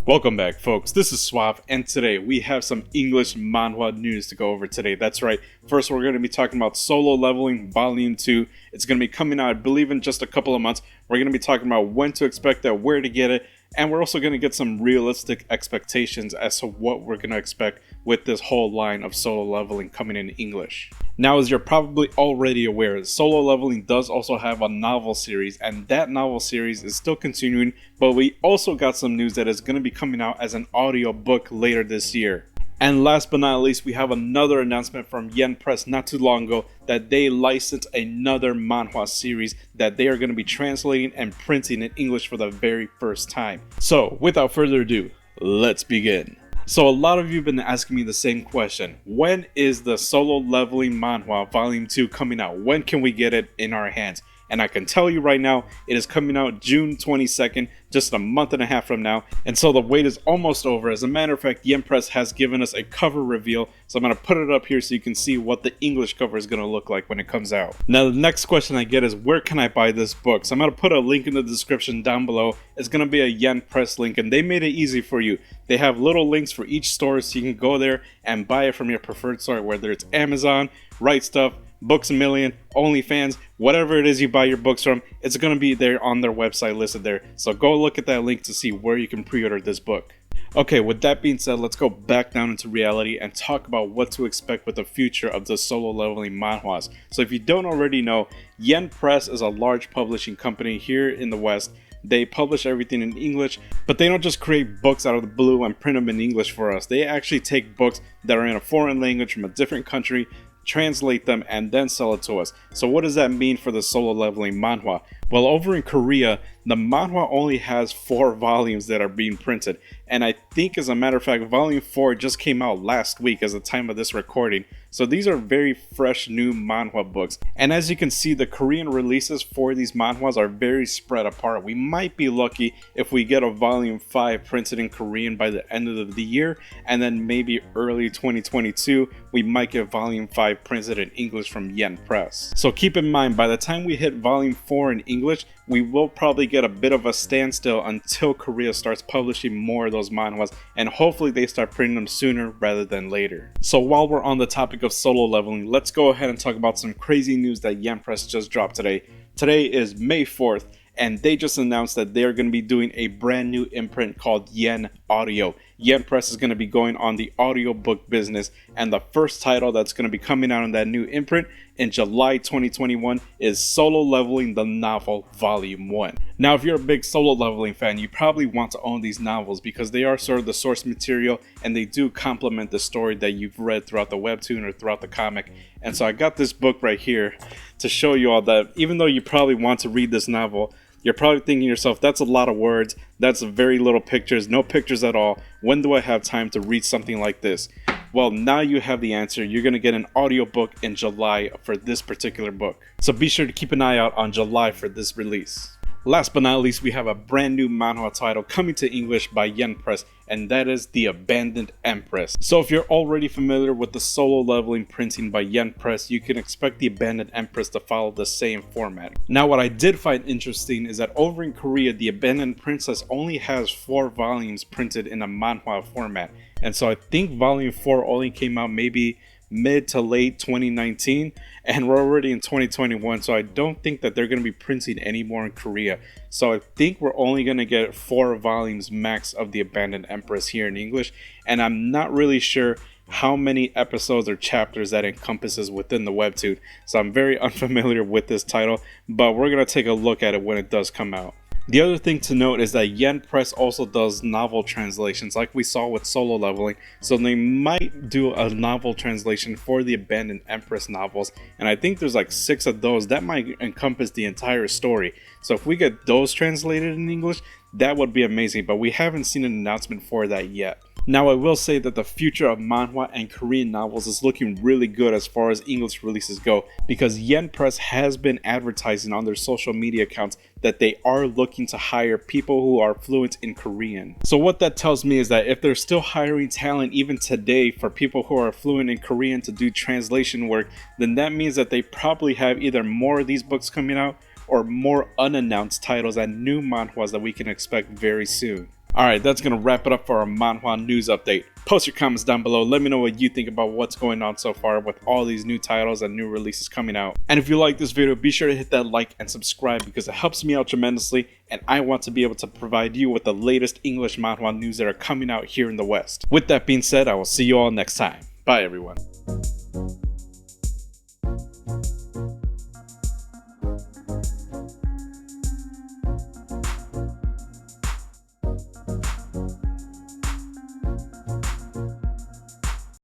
Welcome back, folks. This is Swap, and today we have some English manhwa news to go over today. That's right. First, we're going to be talking about Solo Leveling Volume 2. It's going to be coming out, I believe, in just a couple of months. We're going to be talking about when to expect it, where to get it, and we're also going to get some realistic expectations as to what we're going to expect with this whole line of Solo Leveling coming in English. Now, as you're probably already aware, Solo Leveling does also have a novel series, and that novel series is still continuing, but we also got some news that is going to be coming out as an audiobook later this year. And last but not least, we have another announcement from Empress not too long ago that they licensed another manhwa series that they are going to be translating and printing in English for the very first time. So, without further ado, let's begin. So a lot of you have been asking me the same question. When is the Solo Leveling Manhwa Volume 2 coming out? When can we get it in our hands? And I can tell you right now, it is coming out June 22nd, just a month and a half from now. And so the wait is almost over. As a matter of fact, Empress has given us a cover reveal. So I'm going to put it up here so you can see what the English cover is going to look like when it comes out. Now, the next question I get is, where can I buy this book? So I'm going to put a link in the description down below. It's going to be a Empress link, and they made it easy for you. They have little links for each store, so you can go there and buy it from your preferred store, whether it's Amazon, Right Stuff, Books A Million, OnlyFans, whatever it is you buy your books from, it's going to be there on their website listed there. So go look at that link to see where you can pre-order this book. Okay, with that being said, let's go back down into reality and talk about what to expect with the future of the Solo Leveling manhwas. So if you don't already know, Empress is a large publishing company here in the West. They publish everything in English, but they don't just create books out of the blue and print them in English for us. They actually take books that are in a foreign language from a different country, translate them, and then sell it to us. So what does that mean for the Solo Leveling manhwa? Well, over in Korea, the manhwa only has 4 volumes that are being printed. And I think, as a matter of fact, volume 4 just came out last week as the time of this recording. So these are very fresh new manhwa books. And as you can see, the Korean releases for these manhwas are very spread apart. We might be lucky if we get a volume 5 printed in Korean by the end of the year. And then maybe early 2022, we might get volume 5 printed in English from Empress. So keep in mind, by the time we hit volume 4 in English, we will probably get a bit of a standstill until Korea starts publishing more of those manhwas, and hopefully they start printing them sooner rather than later. So while we're on the topic of Solo Leveling, let's go ahead and talk about some crazy news that Empress just dropped today. Today is May 4th, and they just announced that they are going to be doing a brand new imprint called Yen Audio. Empress is going to be going on the audiobook business, and the first title that's going to be coming out in that new imprint in July 2021 is Solo Leveling the Novel Volume 1. Now, if you're a big Solo Leveling fan, you probably want to own these novels because they are sort of the source material and they do complement the story that you've read throughout the webtoon or throughout the comic. And so I got this book right here to show you all that even though you probably want to read this novel, you're probably thinking to yourself, that's a lot of words, that's very little pictures, no pictures at all. When do I have time to read something like this? Well, now you have the answer. You're going to get an audiobook in July for this particular book. So be sure to keep an eye out on July for this release. Last but not least, we have a brand new manhwa title coming to English by Empress, and that is The Abandoned Empress. So if you're already familiar with the Solo Leveling printing by Empress, you can expect The Abandoned Empress to follow the same format. Now, what I did find interesting is that over in Korea, The Abandoned Princess only has 4 volumes printed in a manhwa format. And so I think volume 4 only came out maybe mid to late 2019, and we're already in 2021, so I don't think that they're going to be printing anymore in Korea. So I think we're only going to get 4 volumes max of The Abandoned Empress here in English, and I'm not really sure how many episodes or chapters that encompasses within the webtoon. So I'm very unfamiliar with this title, but we're going to take a look at it when it does come out. The other thing to note is that Empress also does novel translations like we saw with Solo Leveling, so they might do a novel translation for the Abandoned Empress novels, and I think there's like 6 of those that might encompass the entire story. So if we get those translated in English, that would be amazing, but we haven't seen an announcement for that yet. Now, I will say that the future of manhwa and Korean novels is looking really good as far as English releases go, because Empress has been advertising on their social media accounts that they are looking to hire people who are fluent in Korean. So what that tells me is that if they're still hiring talent even today for people who are fluent in Korean to do translation work, then that means that they probably have either more of these books coming out or more unannounced titles and new manhwas that we can expect very soon. Alright, that's going to wrap it up for our Manhwa news update. Post your comments down below, let me know what you think about what's going on so far with all these new titles and new releases coming out. And if you like this video, be sure to hit that like and subscribe because it helps me out tremendously, and I want to be able to provide you with the latest English Manhwa news that are coming out here in the West. With that being said, I will see you all next time. Bye everyone.